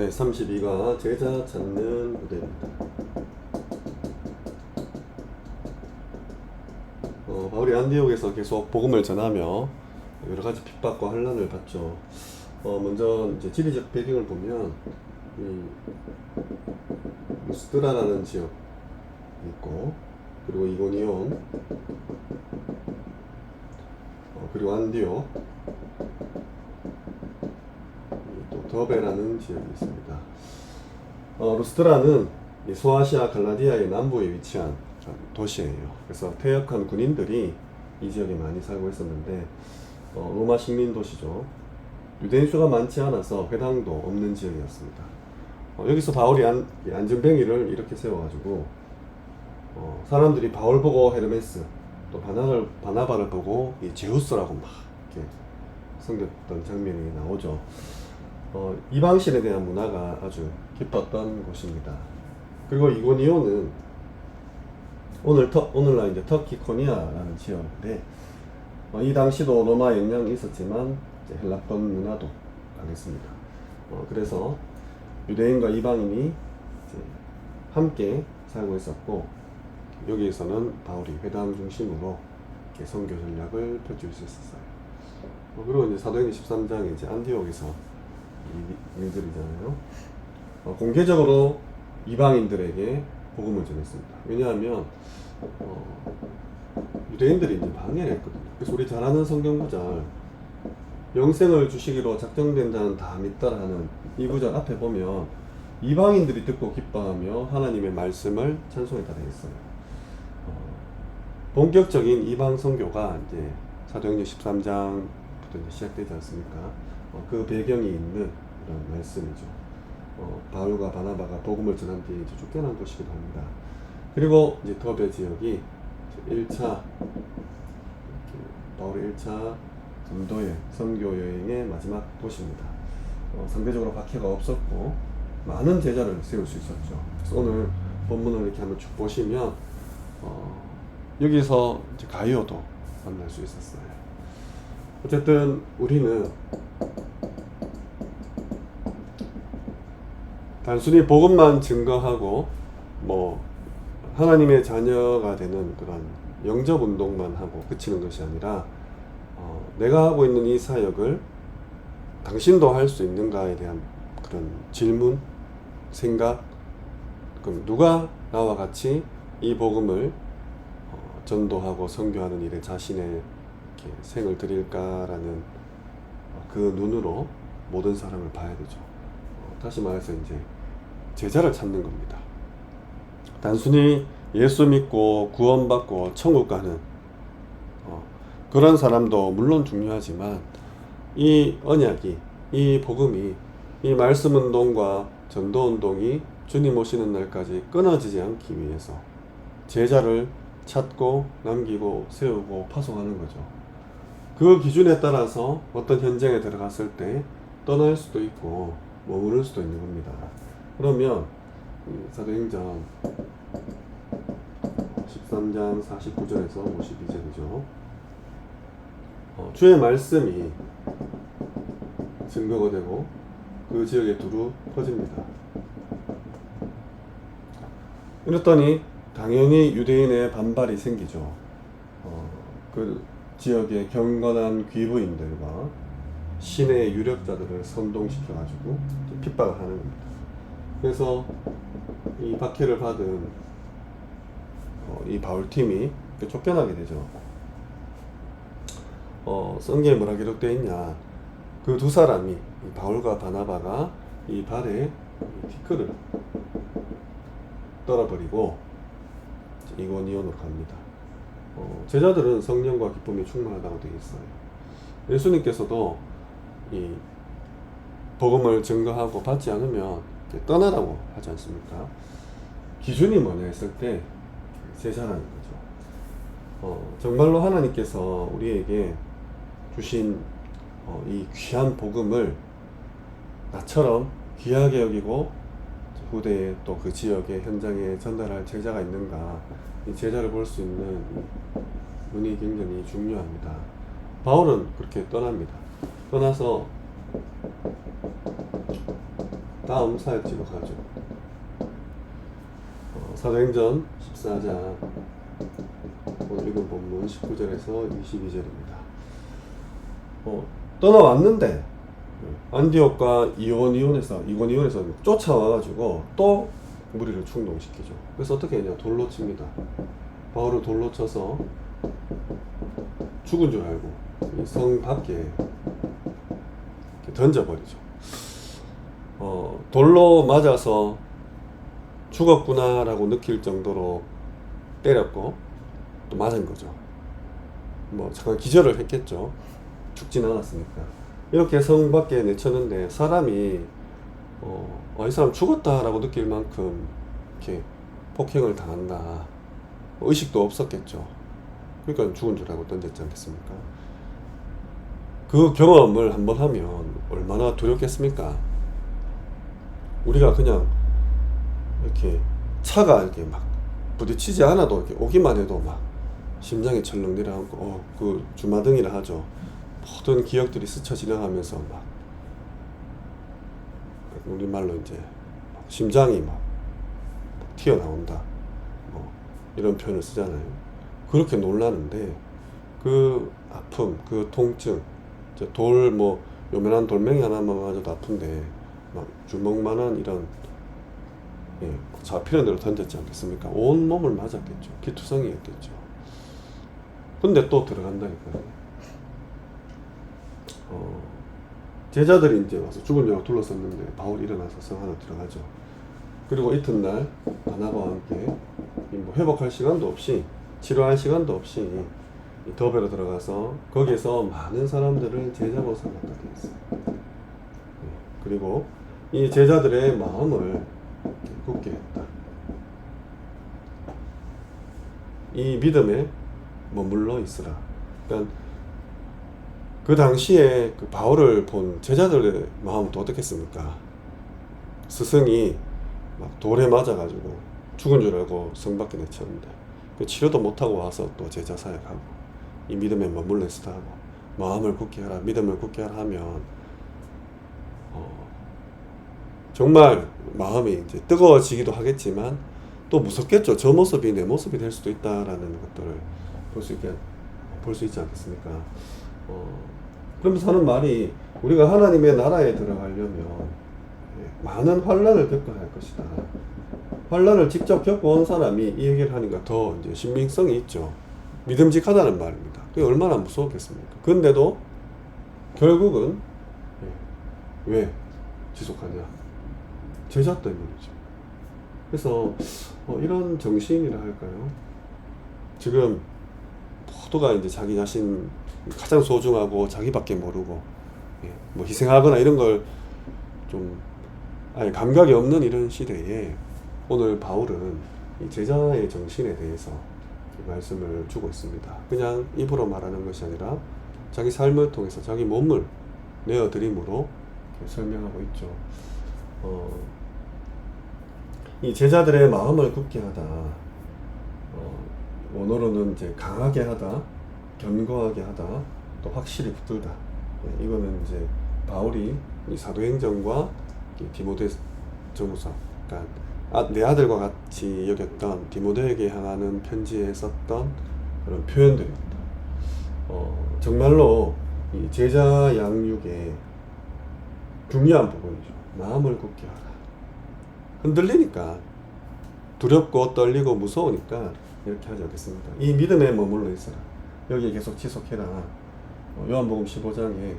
네, 32가 제자 찾는 부대입니다. 바울이 안디옥에서 계속 복음을 전하며 여러 가지 핍박과 환란을 받죠. 먼저 이제 지리적 배경을 보면 이 루스드라라는 지역이 있고, 그리고 이고니온, 그리고 안디옥, 또 더베라는 지역이 있습니다. 루스드라는 소아시아 갈라디아의 남부에 위치한 도시예요. 그래서 퇴역한 군인들이 이 지역에 많이 살고 있었는데, 로마 식민 도시죠. 유대인 수가 많지 않아서 회당도 없는 지역이었습니다. 여기서 바울이 안전뱅이를 이렇게 세워가지고 사람들이 바울 보고 헤르메스, 또 바나바를 보고 이 제우스라고 막 이렇게 섬겼던 장면이 나오죠. 이방신에 대한 문화가 아주 깊었던 곳입니다. 그리고 이고니온은 오늘날 이제 터키 코니아라는 지역인데, 이 당시도 로마 영향이 있었지만 이제 헬라권 문화도 강했습니다. 그래서 유대인과 이방인이 이제 함께 살고 있었고, 여기에서는 바울이 회당 중심으로 이렇게 선교 전략을 펼칠 수 있었어요. 그리고 이제 사도행전 13장에 이제 안디옥에서 이 일들이잖아요. 공개적으로 이방인들에게 복음을 전했습니다. 왜냐하면 유대인들이 이제 방해를 했거든요. 그래서 우리 잘 아는 성경 구절, 영생을 주시기로 작정된 자는 다 믿더라 하는 이 구절 앞에 보면 이방인들이 듣고 기뻐하며 하나님의 말씀을 찬송했다 되어 있어요. 본격적인 이방 선교가 이제 사도행전 13장부터 이제 시작되지 않습니까? 그 배경이 있는 이런 말씀이죠. 바울과 바나바가 복음을 전한 뒤에 이제 쫓겨난 곳이기도 합니다. 그리고 이제 더베 지역이 1차 바울의 1차 전도의 선교 여행의 마지막 도시입니다. 상대적으로 박해가 없었고 많은 제자를 세울 수 있었죠. 그래서 오늘 본문을 이렇게 한번 쭉 보시면 여기서 이제 가이오도 만날 수 있었어요. 어쨌든 우리는 단순히 복음만 증거하고 뭐 하나님의 자녀가 되는 그런 영접 운동만 하고 그치는 것이 아니라 내가 하고 있는 이 사역을 당신도 할 수 있는가에 대한 그런 질문, 생각, 그럼 누가 나와 같이 이 복음을 전도하고 선교하는 일에 자신의 이렇게 생을 드릴까라는 그 눈으로 모든 사람을 봐야 되죠. 다시 말해서 이제 제자를 찾는 겁니다. 단순히 예수 믿고 구원받고 천국 가는 그런 사람도 물론 중요하지만 이 언약이, 이 복음이, 이 말씀 운동과 전도 운동이 주님 오시는 날까지 끊어지지 않기 위해서 제자를 찾고 남기고 세우고 파송하는 거죠. 그 기준에 따라서 어떤 현장에 들어갔을 때 떠날 수도 있고 머무를 수도 있는 겁니다. 그러면 사도행전 13장 49절에서 52절이죠. 주의 말씀이 증거가 되고 그 지역에 두루 퍼집니다. 이랬더니 당연히 유대인의 반발이 생기죠. 그 지역의 경건한 귀부인들과 신의 유력자들을 선동시켜가지고 핍박을 하는 겁니다. 그래서 이 박해를 받은 이 바울팀이 쫓겨나게 되죠. 성경에 뭐라 기록되어 있냐, 그 두 사람이 이 바울과 바나바가 이 발에 티끌을 떨어버리고 이고니온으로 갑니다. 제자들은 성령과 기쁨이 충만하다고 되어 있어요. 예수님께서도 이 복음을 증거하고 받지 않으면 떠나라고 하지 않습니까? 기준이 뭐냐 했을 때 제자라는 거죠. 정말로 하나님께서 우리에게 주신 이 귀한 복음을 나처럼 귀하게 여기고 후대에 또 그 지역의 현장에 전달할 제자가 있는가, 이 제자를 볼 수 있는 눈이 굉장히 중요합니다. 바울은 그렇게 떠납니다. 떠나서 다음 사역지로 가죠. 사도행전 14장 오늘 읽은 본문 19절에서 22절입니다. 떠나왔는데 안디옥과 이고니온에서 쫓아와가지고 또 무리를 충동시키죠. 그래서 어떻게 했냐? 돌로 칩니다. 바울을 돌로 쳐서 죽은 줄 알고 이 성 밖에 던져버리죠. 돌로 맞아서 죽었구나라고 느낄 정도로 때렸고 또 맞은 거죠. 뭐 잠깐 기절을 했겠죠. 죽진 않았으니까. 이렇게 성 밖에 내쳤는데 사람이 이 사람 죽었다라고 느낄 만큼 이렇게 폭행을 당한다. 의식도 없었겠죠. 그러니까 죽은 줄 알고 던졌지 않겠습니까? 그 경험을 한번 하면 얼마나 두렵겠습니까? 우리가 그냥 이렇게 차가 이렇게 막 부딪히지 않아도 이렇게 오기만 해도 막 심장이 철렁 내려앉고 그 주마등이라 하죠. 모든 기억들이 스쳐 지나가면서 막 우리말로 이제 심장이 막 튀어나온다. 뭐 이런 표현을 쓰잖아요. 그렇게 놀라는데 그 아픔, 그 통증, 돌 뭐 요만한 돌멩이 하나만 맞아도 아픈데 막 주먹만한 이런 잡히는 대로 던졌지 않겠습니까? 온 몸을 맞았겠죠. 기투성이었겠죠. 근데 또 들어간다니까요. 제자들이 이제 와서 죽은 줄 알고 둘러섰는데 바울이 일어나서 성 안으로 들어가죠. 그리고 이튿날 바나바와 함께 뭐 회복할 시간도 없이 치료할 시간도 없이 이 더베로 들어가서 거기에서 많은 사람들을 제자로 삼았다 되어 있어요. 그리고 이 제자들의 마음을 굳게 했다. 이 믿음에 머물러 있으라. 그러니까 그 당시에 그 바울을 본 제자들의 마음은 또 어떻겠습니까? 스승이 막 돌에 맞아가지고 죽은 줄 알고 성 밖에 내쳤는데 그 치료도 못하고 와서 또 제자 사역하고 이 믿음에 머물러 있으라 하고 마음을 굳게 하라, 믿음을 굳게 하라 하면 정말 마음이 이제 뜨거워지기도 하겠지만 또 무섭겠죠. 저 모습이 내 모습이 될 수도 있다라는 것들을 볼 수 있지 않겠습니까? 그러면서 하는 말이 우리가 하나님의 나라에 들어가려면 많은 환난을 겪어야 할 것이다. 환난을 직접 겪어온 사람이 이 얘기를 하니까 더 이제 신빙성이 있죠. 믿음직하다는 말입니다. 그게 얼마나 무서웠겠습니까? 근데도 결국은 왜 지속하냐? 제자 때문이죠. 그래서 이런 정신이라 할까요? 지금 모두가 이제 자기 자신 가장 소중하고 자기밖에 모르고 뭐 희생하거나 이런 걸 좀 아예 감각이 없는 이런 시대에 오늘 바울은 이 제자의 정신에 대해서 말씀을 주고 있습니다. 그냥 입으로 말하는 것이 아니라 자기 삶을 통해서 자기 몸을 내어드림으로 설명하고 있죠. 이 제자들의 마음을 굳게 하다. 원어로는 이제 강하게 하다, 견고하게 하다, 또 확실히 붙들다. 이거는 이제 바울이 이 사도행전과 디모데전서, 그러니까 내 아들과 같이 여겼던 디모데에게 향하는 편지에 썼던 그런 표현들입니다. 정말로 이 제자 양육의 중요한 부분이죠. 마음을 굳게 하라. 흔들리니까 두렵고 떨리고 무서우니까 이렇게 하지 않겠습니까? 이 믿음에 머물러 있어라. 여기에 계속 지속해라. 요한복음 15장에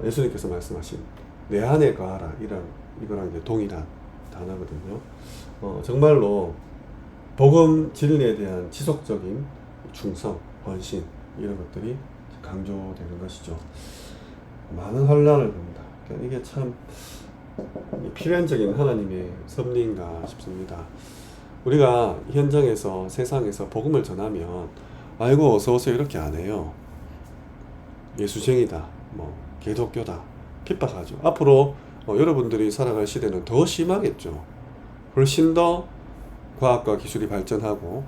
예수님께서 말씀하신 내 안에 거하라. 이거랑 이제 동일한 단어거든요. 정말로 복음 진리에 대한 지속적인 충성, 헌신 이런 것들이 강조되는 것이죠. 많은 환난을 봅니다. 그러니까 이게 참 필연적인 하나님의 섭리인가 싶습니다. 우리가 현장에서 세상에서 복음을 전하면 아이고 어서오세요 이렇게 안 해요. 예수쟁이다, 뭐 개독교다 핍박하죠. 앞으로 여러분들이 살아갈 시대는 더 심하겠죠. 훨씬 더 과학과 기술이 발전하고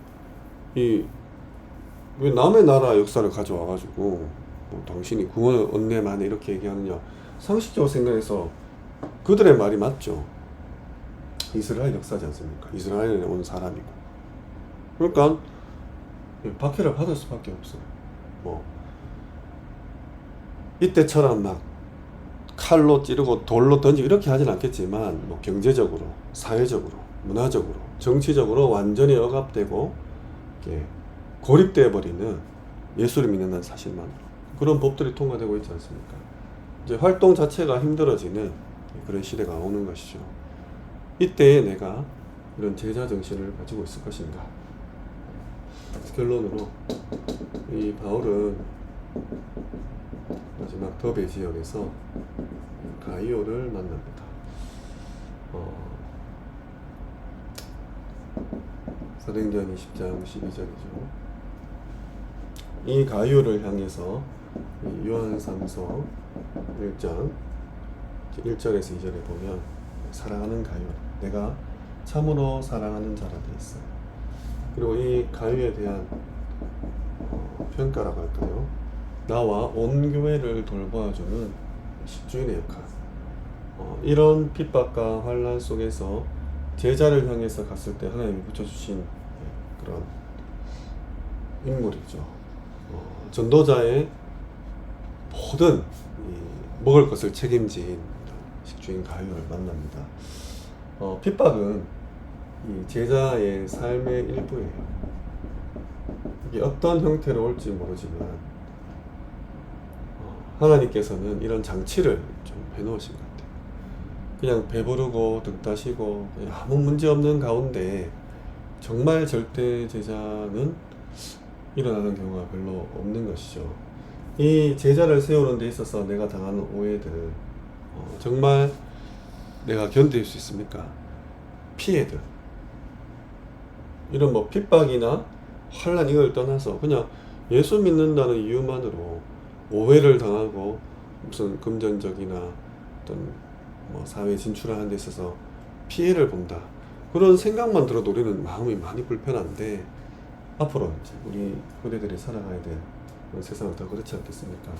왜 남의 나라 역사를 가져와가지고 당신이 구원을 얻네 마네 이렇게 얘기하느냐. 상식적으로 생각해서 그들의 말이 맞죠. 이스라엘 역사지 않습니까? 이스라엘에 온 사람이고. 그러니까 박해를 받을 수밖에 없어요. 뭐 이때처럼 막 칼로 찌르고 돌로 던지고 이렇게 하진 않겠지만 뭐 경제적으로, 사회적으로, 문화적으로, 정치적으로 완전히 억압되고 이렇게 고립되어 버리는 예수를 믿는다는 사실만으로 그런 법들이 통과되고 있지 않습니까? 이제 활동 자체가 힘들어지는 그런 시대가 오는 것이죠. 이때에 내가 이런 제자 정신을 가지고 있을 것인가? 결론으로 이 바울은 마지막 더베 지역에서 가이오를 만납니다. 사도행전 20장 12절이죠. 이 가이오를 향해서 요한삼서 1장 1절에서 2절에 보면 사랑하는 가이오, 내가 참으로 사랑하는 자라 되어 있어요. 그리고 이 가이오에 대한 평가라고 할까요? 나와 온 교회를 돌봐주는 식주인의 역할. 이런 핍박과 환난 속에서 제자를 향해서 갔을 때 하나님이 붙여주신 그런 인물이죠. 전도자의 모든 먹을 것을 책임진 식주인 가이오를 만납니다. 핍박은 이 제자의 삶의 일부예요. 이게 어떤 형태로 올지 모르지만 하나님께서는 이런 장치를 좀 해놓으신 것 같아요. 그냥 배부르고 등 따시고 아무 문제 없는 가운데 정말 절대 제자는 일어나는 경우가 별로 없는 것이죠. 이 제자를 세우는 데 있어서 내가 당하는 오해들 정말 내가 견딜 수 있습니까? 피해들, 이런 뭐 핍박이나 환난 이걸 떠나서 그냥 예수 믿는다는 이유만으로 오해를 당하고 무슨 금전적이나 어떤 뭐 사회 진출하는 데 있어서 피해를 본다, 그런 생각만 들어도 우리는 마음이 많이 불편한데 앞으로 이제 우리 후대들이 살아가야 될 그런 세상은 더 그렇지 않겠습니까?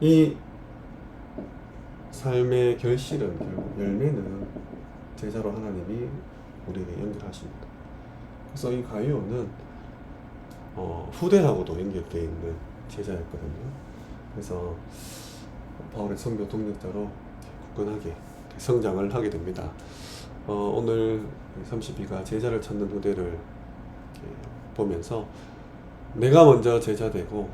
이 삶의 결실은 결국 열매는 제자로 하나님이 우리에게 연결하십니다. 그래서 이 가이오는 후대하고도 연결되어 있는 제자였거든요. 그래서 바울의 선교 동력자로 굳건하게 성장을 하게 됩니다. 오늘 32가 제자를 찾는 후대를 보면서 내가 먼저 제자 되고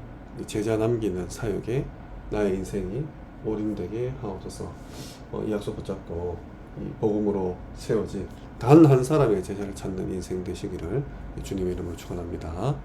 제자 남기는 사역에 나의 인생이 오림되게 하옵소서. 이 약속 붙잡고 이 복음으로 세워진 단 한 사람의 제자를 찾는 인생 되시기를 주님의 이름으로 축원합니다.